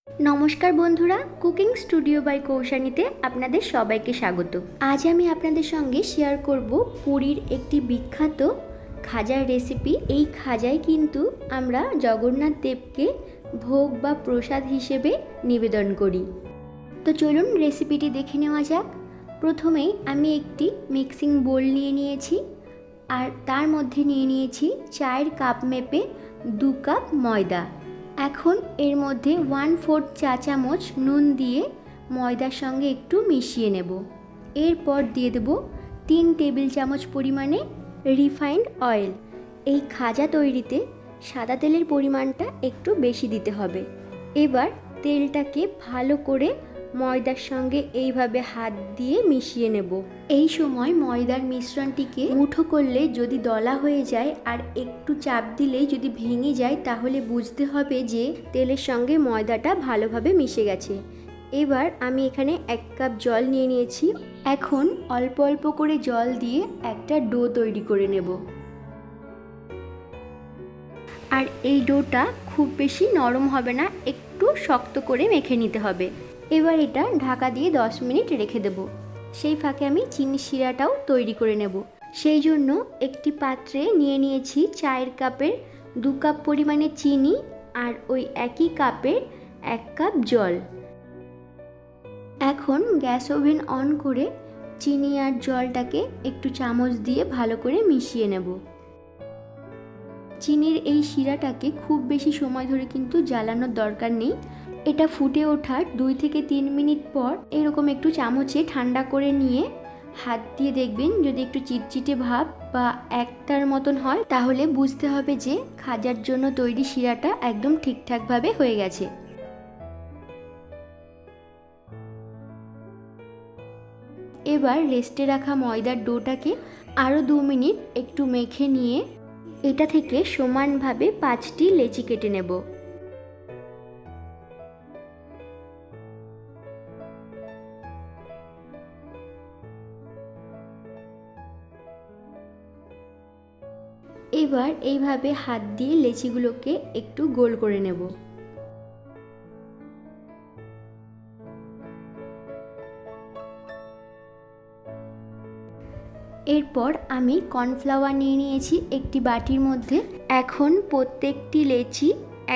নমস্কার বন্ধুরা, cooking studio by কৌশানীতে আপনাদের সবাইকে স্বাগত। আজ আমি আপনাদের সঙ্গে শেয়ার করব পুরীর একটি বিখ্যাত খাজার রেসিপি। এই খাজাই কিন্তু আমরা জগন্নাথ দেবকে ভোগ বা প্রসাদ হিসেবে নিবেদন করি। তো চলুন রেসিপিটি দেখে নেওয়া যাক। প্রথমেই আমি একটি মিক্সিং বোল নিয়ে নিয়েছি, আর তার মধ্যে নিয়ে নিয়েছি চায়ের কাপ মেপে 2 কাপ ময়দা। এখন এর মধ্যে 1/4 চা চামচ নুন দিয়ে ময়দার সঙ্গে একটু মিশিয়ে নেব। এরপর দিয়ে দেব 3 টেবিল চামচ পরিমাণে রিফাইন্ড অয়েল। এই খাজা তৈরিতে সাদা তেলের পরিমাণটা একটু বেশি দিতে হবে। এবার তেলটাকে ভালো করে ময়দার সঙ্গে এইভাবে হাত দিয়ে মিশিয়ে নেব। এই সময় ময়দার মিশ্রণটিকে মুঠো করলে যদি দলা হয়ে যায় আর একটু চাপ দিলেই যদি ভেঙে যায়, তাহলে বুঝতে হবে যে তেলের সঙ্গে ময়দাটা ভালোভাবে মিশে গেছে। এবার আমি এখানে 1 কাপ জল নিয়ে নিয়েছি। এখন অল্প অল্প করে জল দিয়ে একটা ডো তৈরি করে নেব। আর এই ডোটা খুব বেশি নরম হবে না, একটু শক্ত করে মেখে নিতে হবে। এবার এটা ঢাকা দিয়ে 10 মিনিট রেখে দেব। সেই ফাঁকে আমি চিনি শিরাটাও তৈরি করে নেব। সেই জন্য একটি পাত্রে নিয়ে নিয়েছি চায়ের কাপের 2 কাপ পরিমাণে চিনি, আর ওই একই কাপের 1 কাপ জল। এখন গ্যাস ওভেন অন করে চিনি আর জলটাকে একটু চামচ দিয়ে ভালো করে মিশিয়ে নেব। চিনির এই শিরাটাকে খুব বেশি সময় ধরে কিন্তু জ্বালানোর দরকার নেই। এটা ফুটে ওঠার 2 থেকে 3 মিনিট পর এরকম একটু চামচে ঠান্ডা করে নিয়ে হাত দিয়ে দেখবেন, যদি একটু চিটচিটে ভাব বা একটার মতন হয়, তাহলে বুঝতে হবে যে খাজার জন্য তৈরি শিরাটা একদম ঠিকঠাকভাবে হয়ে গেছে। এবার রেস্টে রাখা ময়দার ডোটাকে আরও 2 মিনিট একটু মেখে নিয়ে এটা থেকে সমানভাবে 5টি লেচি কেটে নেব। এবার এইভাবে হাত দিয়ে লেচিগুলোকে একটু গোল করে নেব। এরপর আমি কর্নফ্লাওয়ার নিয়ে নিয়েছি একটি বাটির মধ্যে। এখন প্রত্যেকটি লেচি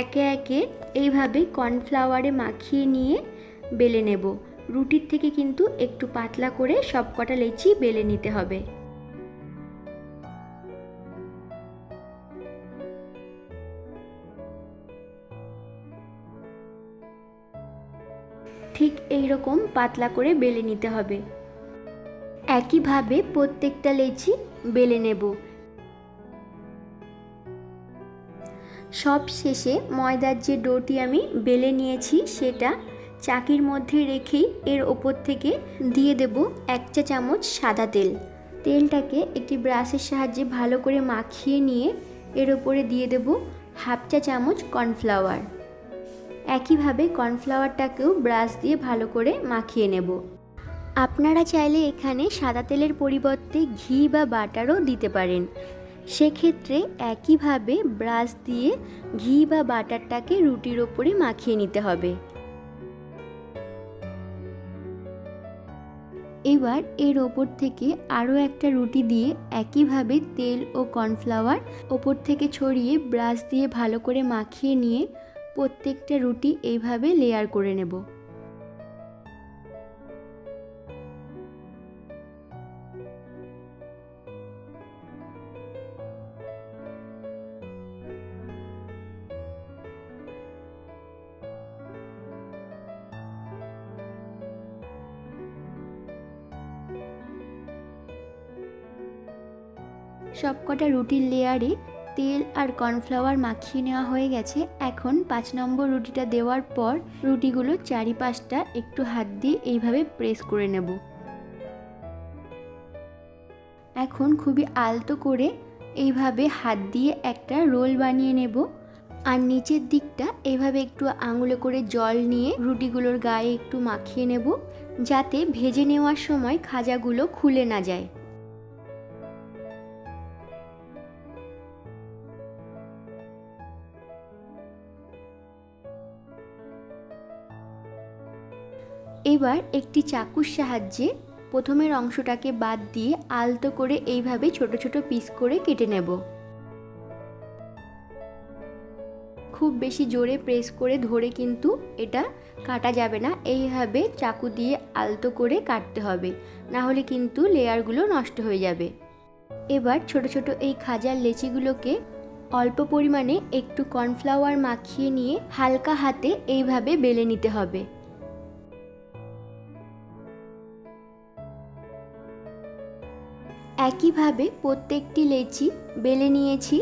একে একে এইভাবে কর্নফ্লাওয়ারে মাখিয়ে নিয়ে বেলে নেব। রুটির থেকে কিন্তু একটু পাতলা করে সবকটা লেচি বেলে নিতে হবে। ঠিক এই রকম পাতলা করে বেলে নিতে হবে। একইভাবে প্রত্যেকটা লেচি বেলে নেব। সব শেষে ময়দার যে ডোটি আমি বেলে নিয়েছি সেটা চাকির মধ্যে রেখেই এর ওপর থেকে দিয়ে দেব 1 চা চামচ সাদা তেল। তেলটাকে একটি ব্রাশের সাহায্যে ভালো করে মাখিয়ে নিয়ে এর ওপরে দিয়ে দেব 1/2 চা চামচ কর্নফ্লাওয়ার। একইভাবে কর্নফ্লাওয়ারটাকেও ব্রাশ দিয়ে ভালো করে মাখিয়ে নেব। আপনারা চাইলে এখানে সাদা তেলের পরিবর্তে ঘি বা বাটারও দিতে পারেন। সেক্ষেত্রে একইভাবে ব্রাশ দিয়ে ঘি বা বাটারটাকে রুটির ওপরে মাখিয়ে নিতে হবে। এবার এর ওপর থেকে আরও একটা রুটি দিয়ে একইভাবে তেল ও কর্নফ্লাওয়ার ওপর থেকে ছড়িয়ে ব্রাশ দিয়ে ভালো করে মাখিয়ে নিয়ে প্রত্যেকটা রুটি এইভাবে লেয়ার করে নেব। সবকটা রুটির লেয়ারে তেল আর কর্নফ্লাওয়ার মাখিয়ে নেওয়া হয়ে গেছে। এখন 5 নম্বর রুটিটা দেওয়ার পর রুটিগুলো চারিপাশটা একটু হাত দিয়ে এইভাবে প্রেস করে নেব। এখন খুবই আলতো করে এইভাবে হাত দিয়ে একটা রোল বানিয়ে নেব। আর নিচের দিকটা এইভাবে একটু আঙুলে করে জল নিয়ে রুটিগুলোর গায়ে একটু মাখিয়ে নেব, যাতে ভেজে নেওয়ার সময় খাজাগুলো খুলে না যায়। এবার একটি চাকুর সাহায্যে প্রথমের অংশটাকে বাদ দিয়ে আলতো করে এইভাবে ছোট ছোট পিস করে কেটে নেব। খুব বেশি জোরে প্রেস করে ধরে কিন্তু এটা কাটা যাবে না, এইভাবে চাকু দিয়ে আলতো করে কাটতে হবে, না হলে কিন্তু লেয়ারগুলো নষ্ট হয়ে যাবে। এবার ছোট ছোট এই খাজার লেচিগুলোকে অল্প পরিমাণে একটু কর্নফ্লাওয়ার মাখিয়ে নিয়ে হালকা হাতে এইভাবে বেলে নিতে হবে। একইভাবে প্রত্যেকটি লেচি বেলে নিয়েছি।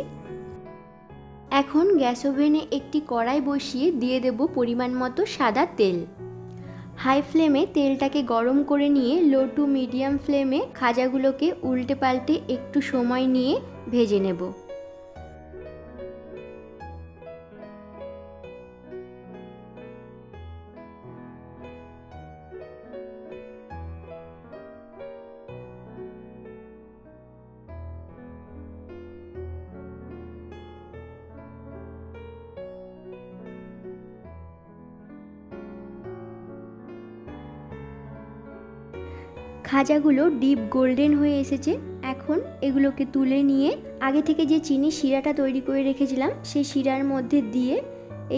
এখন গ্যাস ওভেনে একটি কড়াই বসিয়ে দিয়ে দেব পরিমাণ মতো সাদা তেল। হাই ফ্লেমে তেলটাকে গরম করে নিয়ে লো টু মিডিয়াম ফ্লেমে খাজাগুলোকে উল্টে পাল্টে একটু সময় নিয়ে ভেজে নেব। খাজাগুলো ডিপ গোল্ডেন হয়ে এসেছে। এখন এগুলোকে তুলে নিয়ে আগে থেকে যে চিনি শিরাটা তৈরি করে রেখেছিলাম সেই শিরার মধ্যে দিয়ে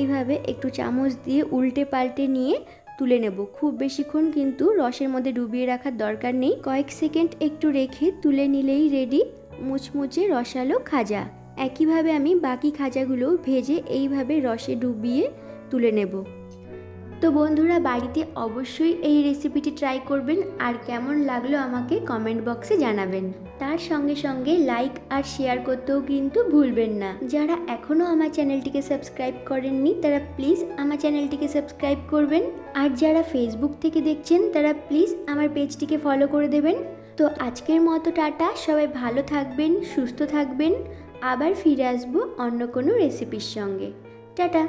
এইভাবে একটু চামচ দিয়ে উল্টে পাল্টে নিয়ে তুলে নেব। খুব বেশিক্ষণ কিন্তু রসের মধ্যে ডুবিয়ে রাখার দরকার নেই, কয়েক সেকেন্ড একটু রেখে তুলে নিলেই রেডি মুচমুচে রসালো খাজা। একইভাবে আমি বাকি খাজাগুলো ভেজে এইভাবে রসে ডুবিয়ে তুলে নেব। তো বন্ধুরা, বাড়িতে অবশ্যই এই রেসিপিটি ট্রাই করবেন আর কেমন লাগলো আমাকে কমেন্ট বক্সে জানাবেন। তার সঙ্গে সঙ্গে লাইক আর শেয়ার করতেও কিন্তু ভুলবেন না। যারা এখনও আমার চ্যানেলটিকে সাবস্ক্রাইব করেননি তারা প্লিজ আমার চ্যানেলটিকে সাবস্ক্রাইব করবেন, আর যারা ফেসবুক থেকে দেখছেন তারা প্লিজ আমার পেজটিকে ফলো করে দেবেন। তো আজকের মতো টাটা, সবাই ভালো থাকবেন, সুস্থ থাকবেন। আবার ফিরে আসবো অন্য কোনো রেসিপির সঙ্গে। টাটা।